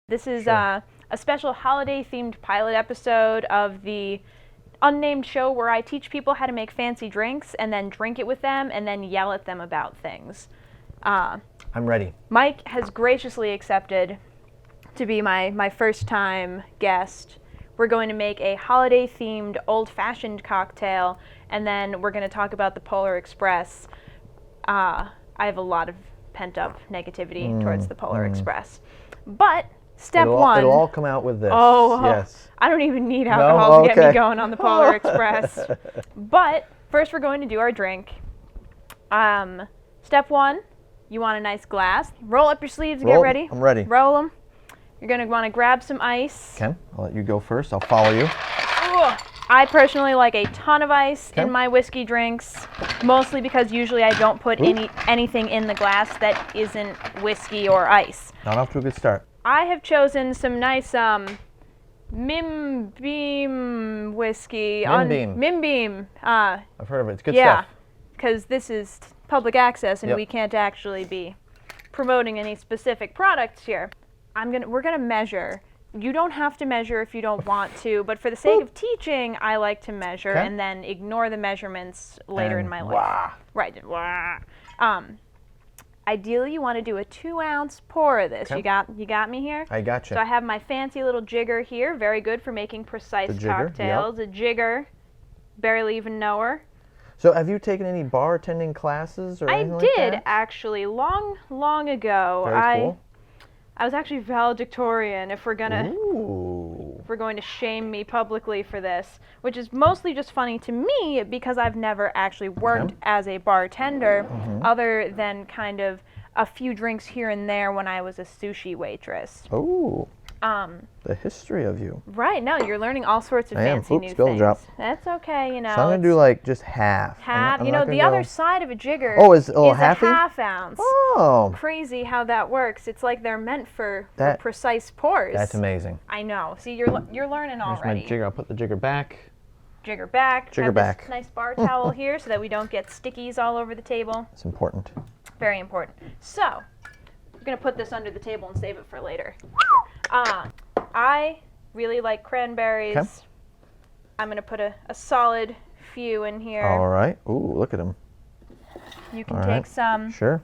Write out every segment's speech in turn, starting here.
This is Sure. a special holiday-themed pilot episode of the unnamed show where I teach people how to make fancy drinks and then drink it with them and then yell at them about things. I'm ready. Mike has graciously accepted to be my first-time guest. We're going to make a holiday-themed old-fashioned cocktail, and then we're going to talk about the Polar Express. I have a lot of pent-up negativity towards the Polar Express. But step one. It'll all come out with this. Oh, yes. I don't even need alcohol to get me Okay. going on the Polar Express. But first we're going to do our drink. Step one, you want a nice glass. Roll up your sleeves and get ready. I'm ready. Roll them. You're going to want to grab some ice. Okay, I'll let you go first. I'll follow you. Ooh. I personally like a ton of ice in my whiskey drinks, mostly because usually I don't put anything in the glass that isn't whiskey or ice. Not off to a good start. I have chosen some nice Mim Beam whiskey. Mim Beam. Mim Beam. I've heard of it. It's good Yeah, stuff. because this is public access and Yep. we can't actually be promoting any specific products here. We're gonna measure. You don't have to measure if you don't want to, but for the sake of teaching, I like to measure Okay. and then ignore the measurements later in And my life. wah. Right. Wah. Ideally, you want to do a 2-ounce pour of this. Okay. You got me here? I got you. So I have my fancy little jigger here, very good for making precise The jigger, cocktails. A jigger, barely even know her. So have you taken any bartending classes or I anything did like that? actually long ago. Very cool. I was actually valedictorian. If we're Ooh. going to shame me publicly for this, which is mostly just funny to me because I've never actually worked as a bartender, other than kind of a few drinks here and there when I was a sushi waitress. Oh. The history of you. Right, no, you're learning all sorts of I am. fancy Oops, new spill things. drop. That's okay, you know. So I'm going to do like just half. half. I'm You not know, gonna the other go- side of a jigger is a halfy? half ounce. Oh. Crazy how that works. It's like they're meant for That- precise pours. That's amazing. I know. See, you're learning Here's already. my jigger. I'll put the jigger back. Jigger back. Jigger Have back. This nice bar towel here so that we don't get stickies all over the table. It's important. Very important. So, I'm going to put this under the table and save it for later. I really like cranberries. Okay. I'm going to put a solid few in here. All right. Ooh, look at him. You can all take right. some. Sure.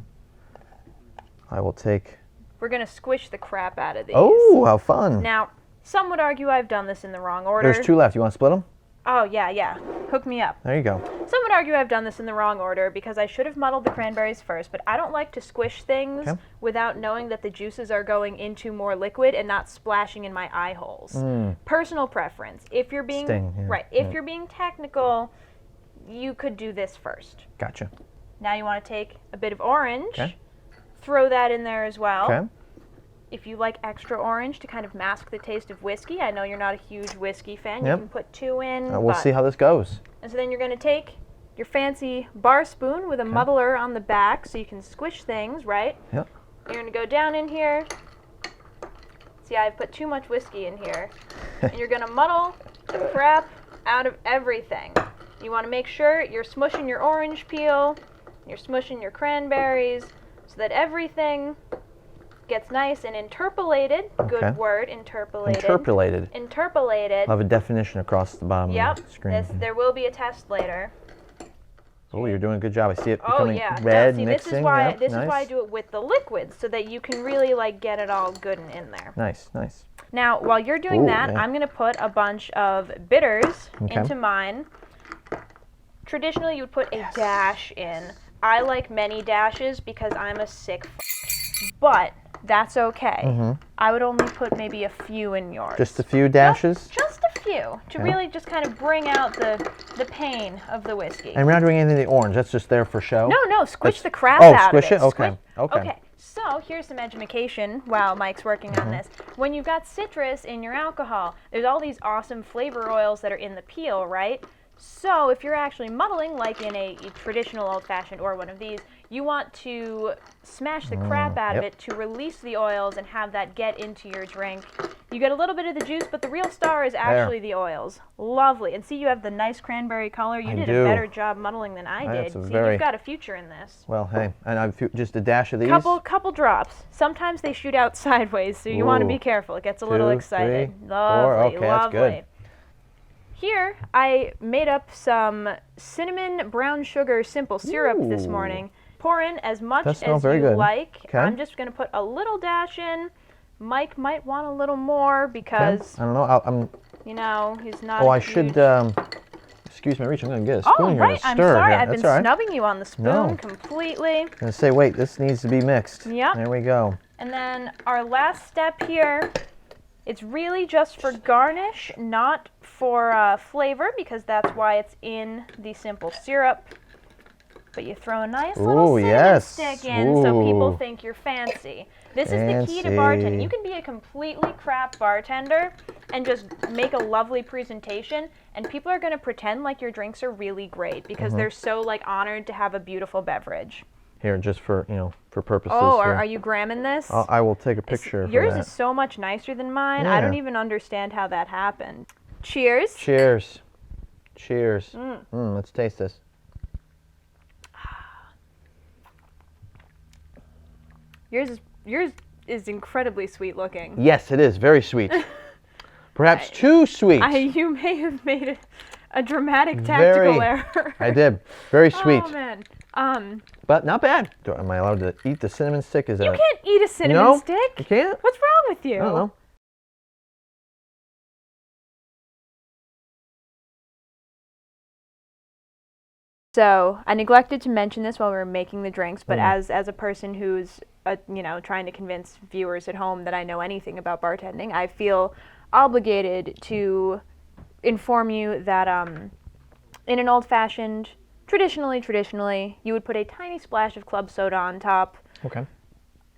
I will take. We're going to squish the crap out of these. Oh, how fun. Now, some would argue I've done this in the wrong order. There's 2 left. You want to split them? Oh, yeah. Hook me up. There you go. Some would argue I've done this in the wrong order because I should have muddled the cranberries first, but I don't like to squish things Okay. without knowing that the juices are going into more liquid and not splashing in my eye holes. Personal preference. If you're being Sting, yeah, right, if you're being technical, you could do this first. Gotcha. Now you want to take a bit of orange, Okay. throw that in there as well. Okay. If you like extra orange to kind of mask the taste of whiskey, I know you're not a huge whiskey fan. Yep. You can put 2 in. We'll but- see how this goes. And so then you're going to take your fancy bar spoon with a muddler on the back so you can squish things, right? Yep. You're going to go down in here. See, I've put too much whiskey in here. And you're going to muddle the crap out of everything. You want to make sure you're smushing your orange peel, you're smushing your cranberries, so that everything gets nice and interpolated. Okay. Good word, interpolated. Interpolated. Interpolated. I'll have a definition across the bottom Yep. of the screen. There will be a test later. Oh, you're doing a good job. I see it Oh becoming yeah, red, no, see, mixing. this is why Yep, this is nice. why I do it with the liquids, so that you can really like get it all good and in there. Nice, nice. Now, while you're doing Ooh, that, yeah. I'm gonna put a bunch of bitters Okay. into mine. Traditionally, you would put a dash in. I like many dashes because I'm a sick but that's okay. I would only put maybe a few in yours. Just a few dashes? Just a few, to really just kind of bring out the pain of the whiskey. And we're not doing anything to the orange. That's just there for show? No, squish That's- the crap oh, out squish of it. it? Okay, Squish- okay. So here's some education while Mike's working on this. When you've got citrus in your alcohol, there's all these awesome flavor oils that are in the peel, right? So if you're actually muddling, like in a traditional old-fashioned or one of these, you want to smash the crap out of yep. it to release the oils and have that get into your drink. You get a little bit of the juice, but the real star is actually the oils. Lovely. And see, you have the nice cranberry color. You did do. a better job muddling than I did. That's See, very- you've got a future in this. Well, hey, and I've just a dash of these. Couple drops. Sometimes they shoot out sideways, so you want to be Ooh. careful. It gets a little 2, excited. 3, 4. Lovely, Okay, lovely. that's good. Here, I made up some cinnamon brown sugar simple syrup this Ooh. morning. Pour in as much That as smells you very good. like. Okay. I'm just going to put a little dash in. Mike might want a little more Okay. because, I don't know. I'm. you know, he's not Oh, a I huge... should. Excuse my reach. I'm gonna get a spoon Oh, here right. to I'm stir. sorry. Here. I've That's been all right. snubbing you on the spoon No. completely. I'm gonna say, wait. This needs to be mixed. Yep. There we go. And then our last step here, it's really just for garnish, not for flavor, because that's why it's in the simple syrup. But you throw a nice little Ooh, cinnamon yes. stick in so people Ooh. think you're fancy. This is the key to bartending. Fancy. You can be a completely crap bartender and just make a lovely presentation, and people are going to pretend like your drinks are really great because they're so like honored to have a beautiful beverage. Here, just for for purposes. Oh, here. are you gramming this? I will take a picture. Yours for that. is so much nicer than mine. I don't Yeah. even understand how that happened. Cheers. Cheers. Cheers. Let's taste this. Yours is incredibly sweet looking. Yes, it is very sweet. Perhaps too sweet. You may have made a dramatic tactical error. I did. Very sweet, Oh man. but not bad. Am I allowed to eat the cinnamon stick? Is You that? can't eat a cinnamon No? stick. You can't? What's wrong with you? I don't know. So I neglected to mention this while we were making the drinks, but as a person who's trying to convince viewers at home that I know anything about bartending, I feel obligated to inform you that in an old-fashioned, traditionally, you would put a tiny splash of club soda on top. Okay.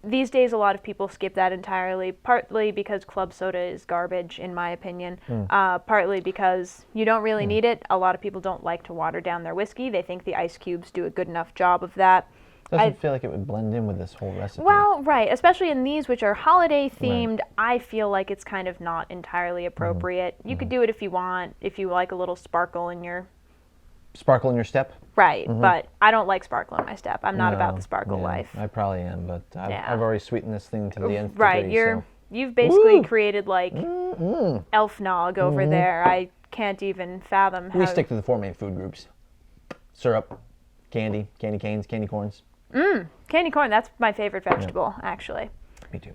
These days, a lot of people skip that entirely, partly because club soda is garbage, in my opinion, partly because you don't really need it. A lot of people don't like to water down their whiskey. They think the ice cubes do a good enough job of that. Doesn't feel like it would blend in with this whole recipe. Well, right, especially in these, which are holiday themed, I feel like it's kind of not entirely appropriate. You could do it if you want, if you like a little sparkle in your... Sparkle in your step? Right, but I don't like sparkle in my step. I'm not about the sparkle Yeah, life. I probably am, but Yeah. I've already sweetened this thing to the nth Right, degree. you've basically Woo! created like elf nog over there. I can't even fathom how... We stick to the 4 main food groups. Syrup, candy canes, candy corns. Candy corn, that's my favorite vegetable, actually. Me too.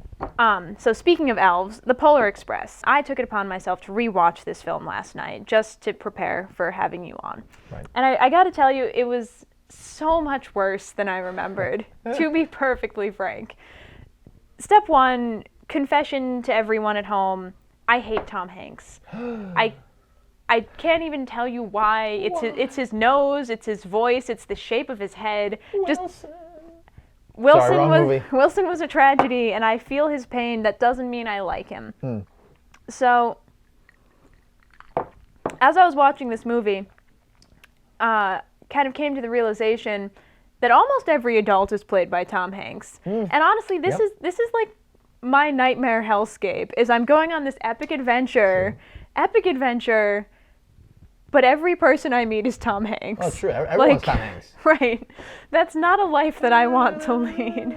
So speaking of elves, the Polar Express. I took it upon myself to rewatch this film last night just to prepare for having you on. Right. And I got to tell you, it was so much worse than I remembered, to be perfectly frank. Step 1, confession to everyone at home, I hate Tom Hanks. I can't even tell you why. It's his nose, it's his voice, it's the shape of his head. Sorry, wrong movie. Wilson was a tragedy, and I feel his pain. That doesn't mean I like him. So, as I was watching this movie, kind of came to the realization that almost every adult is played by Tom Hanks. And honestly, this is like my nightmare hellscape. Is I'm going on this epic adventure, but every person I meet is Tom Hanks. Oh, true. Everyone's Tom Hanks. Right. That's not a life that I want to lead.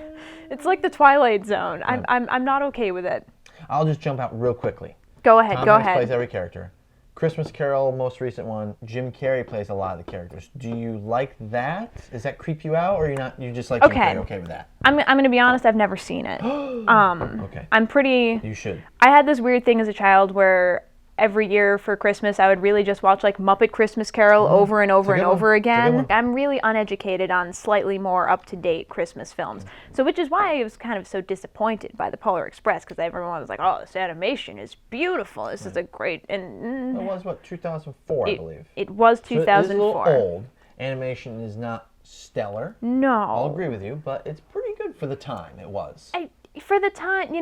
It's like the Twilight Zone. I'm not okay with it. I'll just jump out real quickly. Go ahead. Tom Go Hanks ahead. plays every character. Christmas Carol, most recent one. Jim Carrey plays a lot of the characters. Do you like that? Does that creep you out, or you not? You just like Jim Carrey? Okay with that? I'm gonna be honest. I've never seen it. Okay. I'm pretty. You should. I had this weird thing as a child where every year for Christmas I would really just watch like Muppet Christmas Carol over and over and over again. I'm really uneducated on slightly more up-to-date Christmas films. So which is why I was kind of so disappointed by the Polar Express, because everyone was like, oh, this animation is beautiful. This is a great... And It was, what, 2004, I believe. it was 2004. So it is a little old. Animation is not stellar. No. I'll agree with you, but it's pretty good for the time. It was. For the time,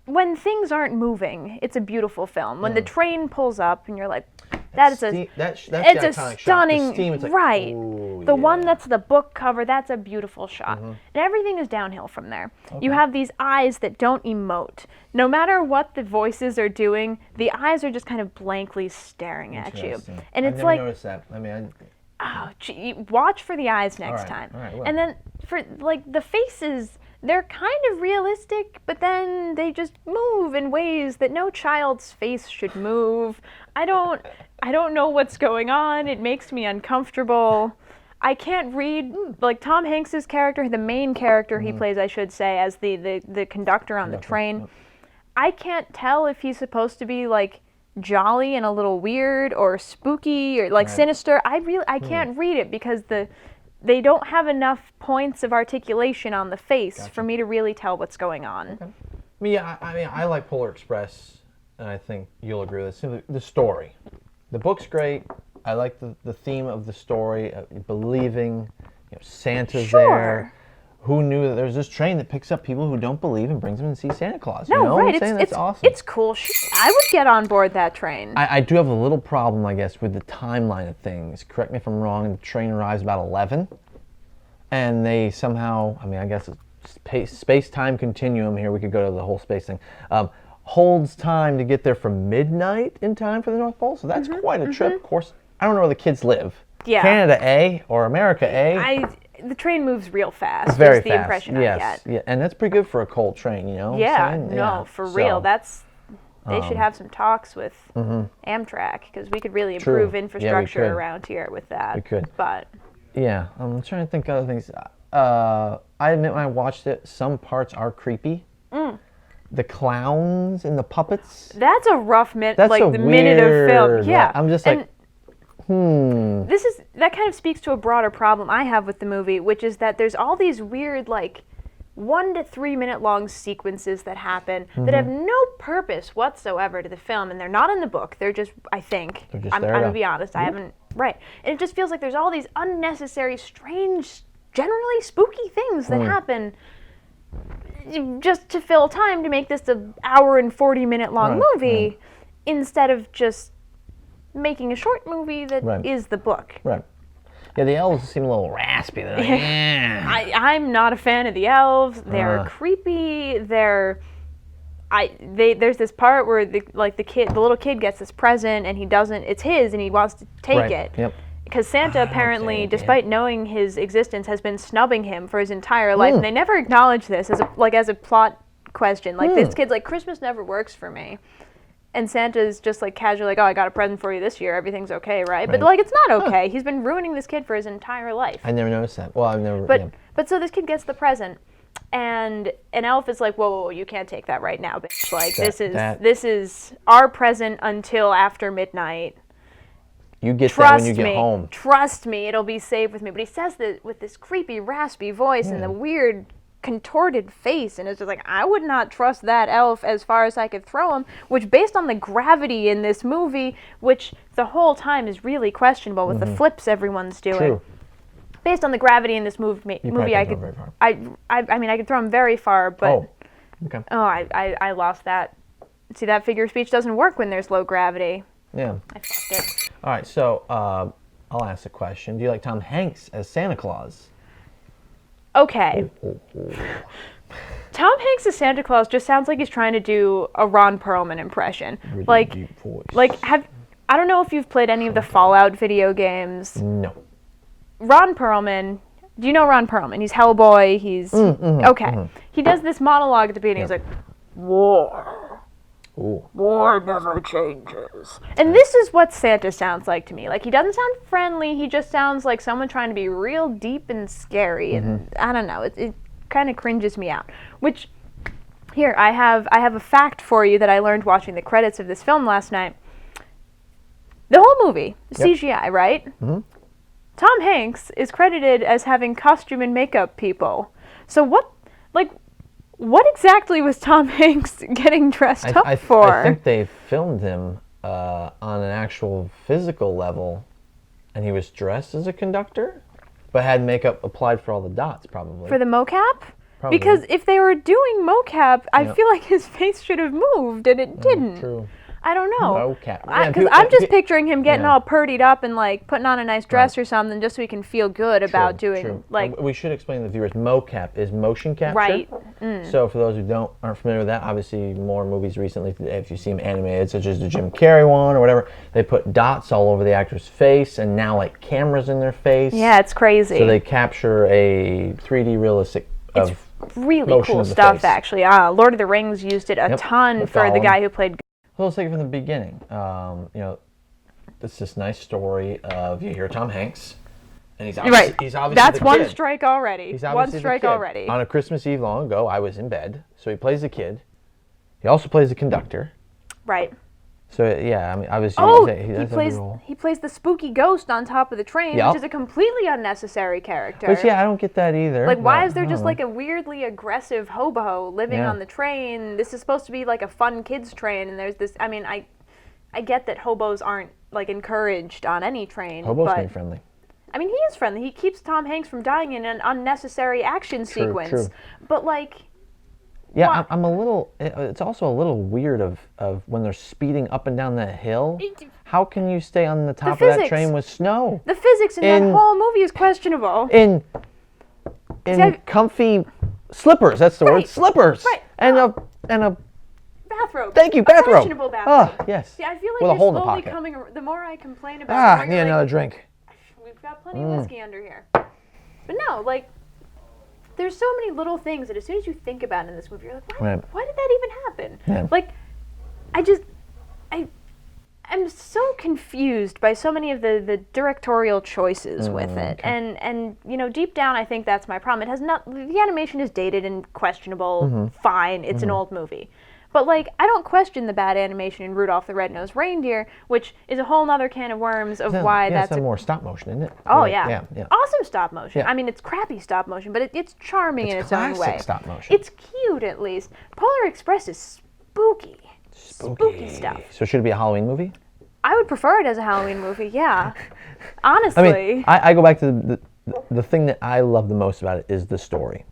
when things aren't moving, it's a beautiful film. When the train pulls up and you're like, That is that's it's the a iconic shot. stunning, The steam, it's like, right. ooh, The one yeah. that's the book cover, that's a beautiful shot. And everything is downhill from there. You have these eyes that don't emote. No matter what the voices are doing, the eyes are just kind of blankly staring at you. Interesting. And I've it's never like, noticed that. I mean, oh, gee, watch for the eyes next time. All right, well. And then for like the faces, they're kind of realistic, but then they just move in ways that no child's face should move. I don't know what's going on. It makes me uncomfortable. I can't read, like Tom Hanks's character, the main character he plays, I should say, as the conductor on the train. I can't tell if he's supposed to be like jolly and a little weird or spooky or like sinister. I can't read it because they don't have enough points of articulation on the face for me to really tell what's going on. Okay. I mean, I like Polar Express, and I think you'll agree with this. The story. The book's great. I like the theme of the story, believing Santa's there. Who knew that there's this train that picks up people who don't believe and brings them to see Santa Claus? No, you know right. what I'm saying? That's awesome. It's cool. I would get on board that train. I do have a little problem, I guess, with the timeline of things. Correct me if I'm wrong. The train arrives about 11, and they somehow, I mean, I guess it's space-time continuum here. We could go to the whole space thing. Holds time to get there from midnight in time for the North Pole. So that's quite a trip. Of course, I don't know where the kids live. Yeah. Canada A or America A. The train moves real fast. It's very is the fast. impression I get. Yeah, and that's pretty good for a cold train, you know? Yeah, for real. They should have some talks with Amtrak because we could really improve infrastructure around here with that. We could. But yeah, I'm trying to think of other things. I admit when I watched it, some parts are creepy. The clowns and the puppets. That's a rough minute, That's like a the minute of film. weird, Yeah, I'm just like, that kind of speaks to a broader problem I have with the movie, which is that there's all these weird, like, 1 to 3 minute long sequences that happen that have no purpose whatsoever to the film, and they're not in the book. They're just, I think, I'm gonna be honest, I haven't, right. And it just feels like there's all these unnecessary, strange, generally spooky things that happen just to fill time to make this an hour and 40 minute long movie instead of just making a short movie that is the book. Right. Yeah, the elves seem a little raspy. Like, I'm not a fan of the elves. They're creepy. There's this part where the little kid gets this present and he doesn't. It's his and he wants to take it. Yep. Because Santa apparently, despite knowing his existence, has been snubbing him for his entire life, and they never acknowledge this as a plot question. Like this kid's like, Christmas never works for me. And Santa's just like casually like, oh, I got a present for you this year. Everything's okay, right? But like, it's not okay. He's been ruining this kid for his entire life. I never noticed that. Well, I've never. But so this kid gets the present, and an elf is like, whoa, you can't take that right now, bitch. Like this is our present until after midnight. You get that when you get home. Trust me, it'll be safe with me. But he says that with this creepy, raspy voice and the weird contorted face, and it's just like, I would not trust that elf as far as I could throw him, which based on the gravity in this movie, which the whole time is really questionable with the flips everyone's doing. True. Based on the gravity in this movie I could very far. I mean I could throw him very far, but I lost that. See, that figure of speech doesn't work when there's low gravity. Yeah. I fucked it. All right, so I'll ask a question. Do you like Tom Hanks as Santa Claus? Okay. Tom Hanks as Santa Claus just sounds like he's trying to do a Ron Perlman impression. Really deep voice. I don't know if you've played any of the Fallout video games. No. Ron Perlman, do you know Ron Perlman? He's Hellboy, he's... He does this monologue at the beginning, he's like, war. Ooh. War never changes. And this is what Santa sounds like to me. Like, he doesn't sound friendly, he just sounds like someone trying to be real deep and scary, and I don't know, it kind of cringes me out. Which, here, I have a fact for you that I learned watching the credits of this film last night. The whole movie, CGI, right? Tom Hanks is credited as having costume and makeup people. So what exactly was Tom Hanks getting dressed up for? I think they filmed him on an actual physical level, and he was dressed as a conductor, but had makeup applied for all the dots, probably. For the mocap? Probably. Because if they were doing mocap, I feel like his face should have moved, and it didn't. True. I don't know. Mocap. Because I'm just picturing him getting Yeah. all purdied up and like putting on a nice dress or something just so he can feel good about doing True. like. And we should explain to the viewers. Mocap is motion capture. Right. So for those who aren't familiar with that, obviously more movies recently, if you see them animated, such as the Jim Carrey one or whatever, they put dots all over the actor's face and now like cameras in their face. Yeah, it's crazy. So they capture a 3D realistic of really motion cool of the stuff, face. actually. Lord of the Rings used it a ton with for the Gollum. guy who played. So let's take it from the beginning. It's this nice story of you hear Tom Hanks, and he's obviously That's the one kid. strike already. He's One obviously the strike kid. already. On a Christmas Eve long ago, I was in bed, so he plays the kid. He also plays the conductor. Right. So yeah, I mean, obviously He plays the spooky ghost on top of the train, Yep. which is a completely unnecessary character. Which I don't get that either. Like, why but is there I just don't like a weirdly aggressive hobo living Yeah. on the train? This is supposed to be like a fun kids train, and there's this. I mean, I get that hobos aren't like encouraged on any train. Hobos but can be friendly. I mean, he is friendly. He keeps Tom Hanks from dying in an unnecessary action sequence. True. But like, Yeah, why- I'm a little. It's also a little weird of when they're speeding up and down that hill. How can you stay on the top of that physics. train with snow? the physics in that whole movie is questionable. In See, comfy slippers. That's the word. Right. Slippers. Right. And a. Bathrobe. Thank you, A bathrobe. questionable bathrobe. Ah, yes. See, I feel like With a you're hole in the slowly pocket. coming. The more I complain about it, the more Need you're another like, drink. we've got plenty of whiskey under here. But no, like, there's so many little things that as soon as you think about it in this movie, you're like, Right. why did that even happen? Yeah. Like, I'm so confused by so many of the directorial choices with it. okay. And you know, deep down I think that's my problem. It has not the animation is dated and questionable, Mm-hmm. fine, it's an old movie. But like, I don't question the bad animation in Rudolph the Red-Nosed Reindeer, which is a whole nother can of worms of why that's more stop motion, isn't it? Oh Right, yeah. yeah. Awesome stop motion. Yeah. I mean, it's crappy stop motion, but it's charming in its own classic way. stop motion. It's cute at least. Polar Express is spooky. Spooky stuff. So should it be a Halloween movie? I would prefer it as a Halloween movie. Yeah. Honestly. I mean, I go back to the thing that I love the most about it is the story.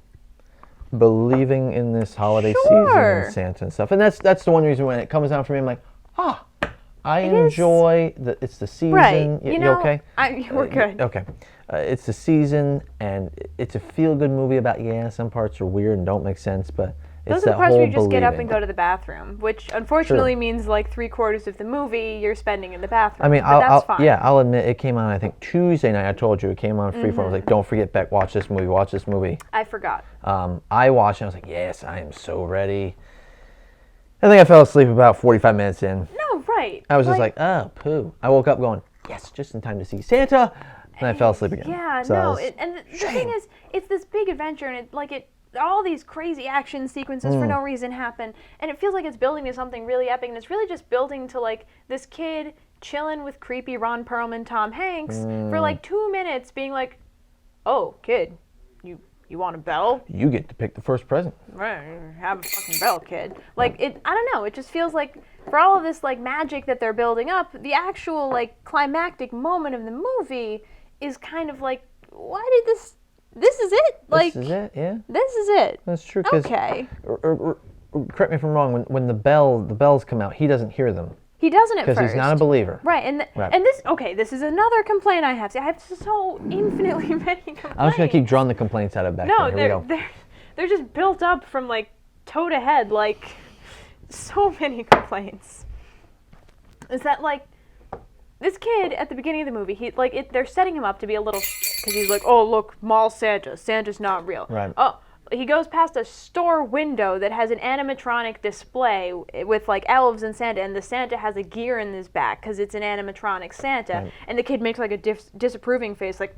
Believing in this holiday season Sure. and Santa and stuff. And that's the one reason when it comes down for me, I'm like, I It is- enjoy it's the season. Right. You You know, okay? we're good. Okay. It's the season, and it's a feel-good movie about, some parts are weird and don't make sense, but it's Those are the that parts whole where you just get up believing. and go to the bathroom, which unfortunately means like 3/4 of the movie you're spending in the bathroom. I mean, but that's fine. I'll admit it came on. I think Tuesday night. I told you it came on Freeform. I was like, "Don't forget, Beck, watch this movie. Watch this movie." I forgot. I watched, and I was like, "Yes, I am so ready." I think I fell asleep about 45 minutes in. No, right. I was just like, "Oh, poo." I woke up going, "Yes, just in time to see Santa," and I fell asleep again. Yeah, So I no, was- and the thing is, it's this big adventure, and all these crazy action sequences for no reason happen, and it feels like it's building to something really epic, and it's really just building to like this kid chilling with creepy Ron Perlman, Tom Hanks for like 2 minutes, being like, "Oh, kid, you want a bell? You get to pick the first present. Right, have a fucking bell, kid." Like I don't know. It just feels like for all of this like magic that they're building up, the actual like climactic moment of the movie is kind of like, why did this? This is it. Like This is it. Yeah, this is it. that's true. 'Cause Okay. correct me if I'm wrong. When the bells come out, he doesn't hear them He doesn't at because first. he's not a believer. Right, and Right. and this is another complaint I have. See, I have so infinitely many complaints. I'm just gonna keep drawing the complaints out of Beck. No, Here we go. they're just built up from like toe to head, like so many complaints. Is that like this kid at the beginning of the movie? They're setting him up to be a little because he's like, "Oh look, mall Santa. Santa's not real." Right. Oh. He goes past a store window that has an animatronic display with like elves and Santa, and the Santa has a gear in his back because it's an animatronic Santa. Right. And the kid makes like a disapproving face, like,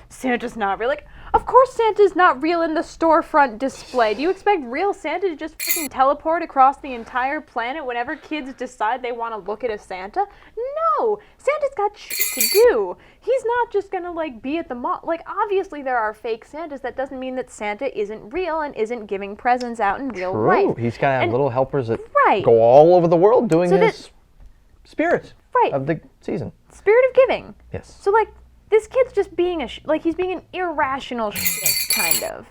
"Santa's not real." Like, of course Santa's not real in the storefront display. Do you expect real Santa to just fucking teleport across the entire planet whenever kids decide they want to look at a Santa? No! Santa's got shit to do. He's not just gonna like be at the mall. Like, obviously there are fake Santas. That doesn't mean that Santa isn't real and isn't giving presents out in real life. True. He's got to have And- little helpers that Right. go all over the world doing So this spirit Right. of the season. Spirit of giving. Yes. So like this kid's just being he's being an irrational shit kind of.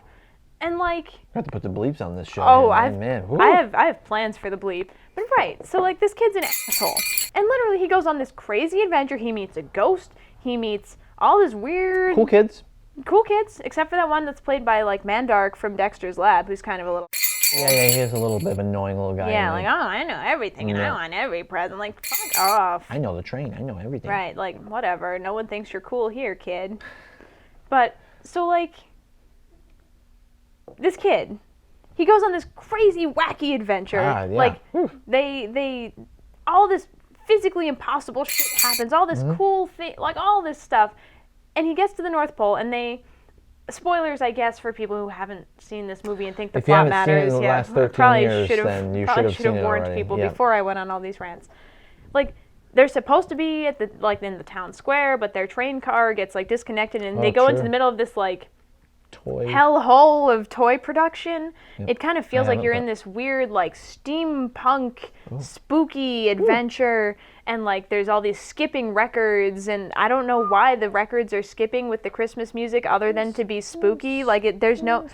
And like, I have to put the bleeps on this show. oh, here, man. Woo. I have plans for the bleep. But right, so like this kid's an asshole. And literally he goes on this crazy adventure. He meets a ghost. He meets all this weird Cool kids. cool kids, except for that one that's played by like Mandark from Dexter's Lab, who's kind of a little Yeah, he is a little bit of an annoying little guy. yeah, isn't like, he? oh, I know everything and I Yeah. want every present. Like, fuck off. I know the train. I know everything. Right, like, whatever. No one thinks you're cool here, kid. But, so, like, this kid, he goes on this crazy, wacky adventure. Ah, yeah. Like, Whew. they, all this physically impossible shit happens, all this cool thing, like, all this stuff. And he gets to the North Pole, and they, spoilers, I guess, for people who haven't seen this movie and think the If you plot haven't seen it matters. in the Yeah, last 13 probably years, should have then you probably should have should have seen it warned already. people Yeah. before I went on all these rants. Like, they're supposed to be at the like in the town square, but their train car gets like disconnected, and they go into true. the middle of this like Toy. hellhole of toy production. Yep. It kind of feels I like haven't, you're but- in this weird like steampunk spooky adventure, and like there's all these skipping records, and I don't know why the records are skipping with the Christmas music other than to be spooky. Like there's no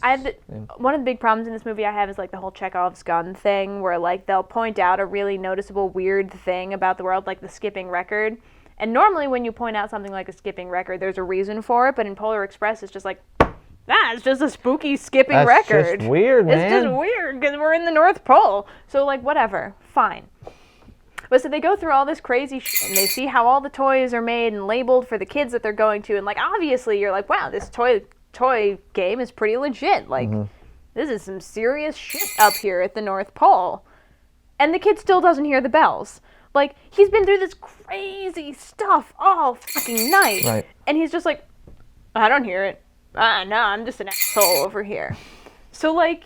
I have one of the big problems in this movie I have is like the whole Chekhov's gun thing, where like they'll point out a really noticeable weird thing about the world, like the skipping record. And normally when you point out something like a skipping record, there's a reason for it, but in Polar Express it's just like, it's just a spooky skipping That's record. just weird, man. It's just weird because we're in the North Pole. So like whatever, fine. But so they go through all this crazy shit, and they see how all the toys are made and labeled for the kids that they're going to, and like obviously you're like, wow, this toy game is pretty legit. Like this is some serious shit up here at the North Pole. And the kid still doesn't hear the bells. Like, he's been through this crazy stuff all fucking night. Right. And he's just like, I don't hear it. No, I'm just an asshole over here. So, like...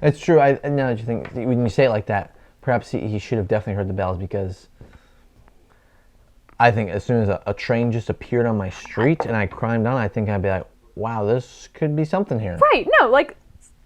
It's true. Now that you think, when you say it like that, perhaps he should have definitely heard the bells, because I think as soon as a train just appeared on my street and I climbed on, I think I'd be like, wow, this could be something here. Right, no, like,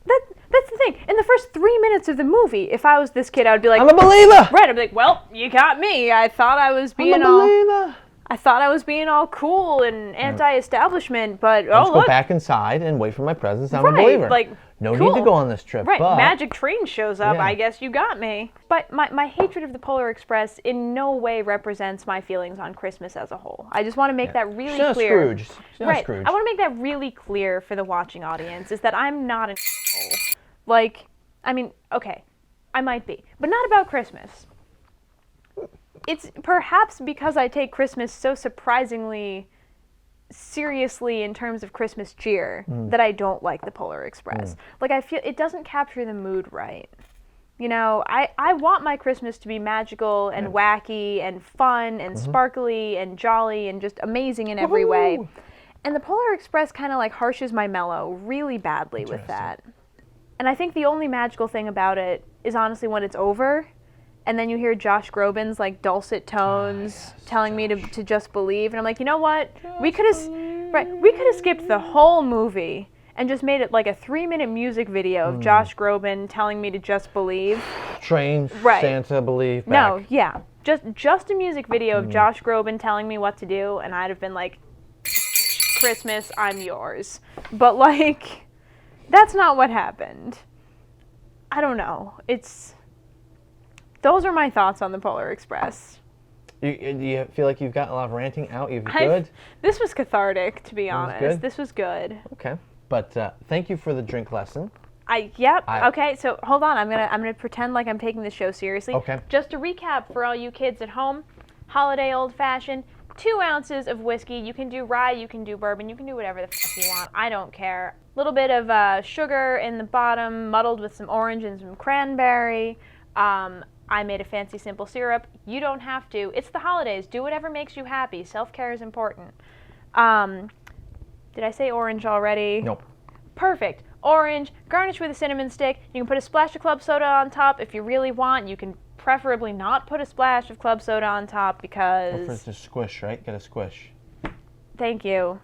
that's the thing. In the first 3 minutes of the movie, if I was this kid, I would be like... I'm a believer! Right, I'd be like, well, you got me. I thought I was being I'm a believer! I thought I was being all cool and anti-establishment, but I'll just look. go back inside and wait for my presents. I'm Right, a believer. like, no cool. need to go on this trip. Right, but magic train shows up, Yeah. I guess you got me. But my hatred of the Polar Express in no way represents my feelings on Christmas as a whole. I just want to make that really She's not clear. Scrooge. She's not Right, Scrooge. I want to make that really clear for the watching audience, is that I'm not an asshole. Like, I mean, okay, I might be, but not about Christmas. It's perhaps because I take Christmas so surprisingly seriously in terms of Christmas cheer that I don't like the Polar Express. Like, I feel it doesn't capture the mood right. You know, I want my Christmas to be magical and wacky and fun and sparkly and jolly and just amazing in every way. Woohoo! And the Polar Express kind of like harshes my mellow really badly with that. And I think the only magical thing about it is honestly when it's over, and then you hear Josh Groban's like dulcet tones telling me to just believe, and I'm like, you know what? We could have skipped the whole movie and just made it like a 3-minute music video of Josh Groban telling me to just believe. Train, Right. Santa, believe, back. No, yeah, just a music video of Josh Groban telling me what to do, and I'd have been like, Christmas, I'm yours. But like, that's not what happened. I don't know. Those are my thoughts on the Polar Express. Do you feel like you've gotten a lot of ranting out? You've good? This was cathartic, to be was honest. good? This was good. Okay. But thank you for the drink lesson. Okay, so hold on. I'm gonna pretend like I'm taking this show seriously. Okay. Just to recap for all you kids at home, holiday old fashioned, 2 ounces of whiskey. You can do rye, you can do bourbon, you can do whatever the fuck you want. I don't care. Little bit of sugar in the bottom, muddled with some orange and some cranberry. I made a fancy simple syrup. You don't have to. It's the holidays. Do whatever makes you happy. Self-care is important. Did I say orange already? Nope. Perfect. Orange, garnish with a cinnamon stick. You can put a splash of club soda on top if you really want. You can preferably not put a splash of club soda on top because... Well, for the squish, right? Get a squish. Thank you.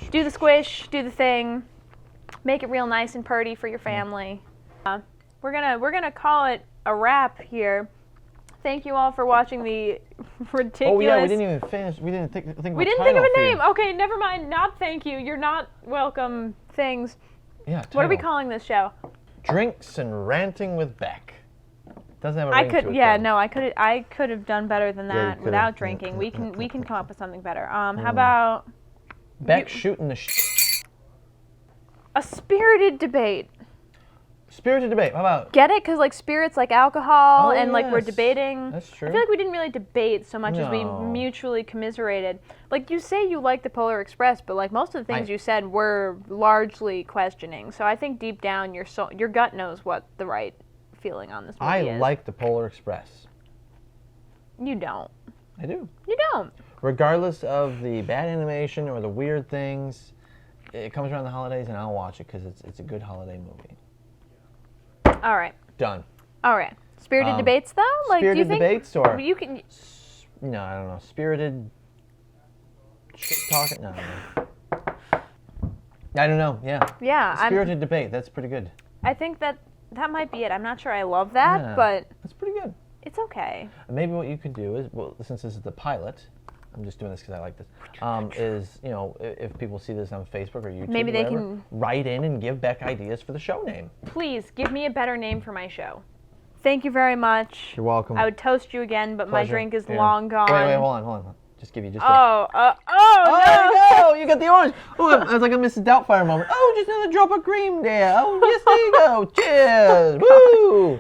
Do the squish, do the thing. Make it real nice and purty for your family. We're gonna call it a wrap here. Thank you all for watching the ridiculous. Oh yeah, we didn't even finish. We didn't think. We didn't think of a name. Okay, never mind. Not thank you. You're not welcome. Things. Yeah. What are we title. calling this show? Drinks and ranting with Beq. Doesn't have a ring to it. Yeah, though. no, I could have done better than Yeah, you that could've. without drinking. We can come up with something better. How about Beq shooting the a spirited debate? spirited debate. How about? Get it? Because like spirits like alcohol, Oh, and like we're yes. debating. That's true. I feel like we didn't really debate so much as we No. mutually commiserated. Like you say you like the Polar Express, but like most of the things you said were largely questioning. So I think deep down your gut knows what the right feeling on this movie I is. like the Polar Express. You don't. I do. You don't. Regardless of the bad animation or the weird things, it comes around the holidays and I'll watch it because it's a good holiday movie. All right. Done. All right. Spirited debates though? Like do you Spirited think debates or you can no, I don't know. Spirited shit talking. No, I don't know. Yeah. Yeah, Spirited debate. That's pretty good. I think that might be it. I'm not sure I love that, Yeah. but That's pretty good. it's okay. Maybe what you could do is, well, since this is the pilot, I'm just doing this because I like this. Is if people see this on Facebook or YouTube, Maybe they whatever, can- write in and give Beq ideas for the show name. Please give me a better name for my show. Thank you very much. You're welcome. I would toast you again, but my Pleasure. drink is Here. long gone. Wait, hold on. Just give you just. Oh, Oh, no! there you go! You got the orange. Oh, it was like a Mrs. Doubtfire moment. Oh, just another drop of cream there. Oh, yes, there you go. Cheers! Woo!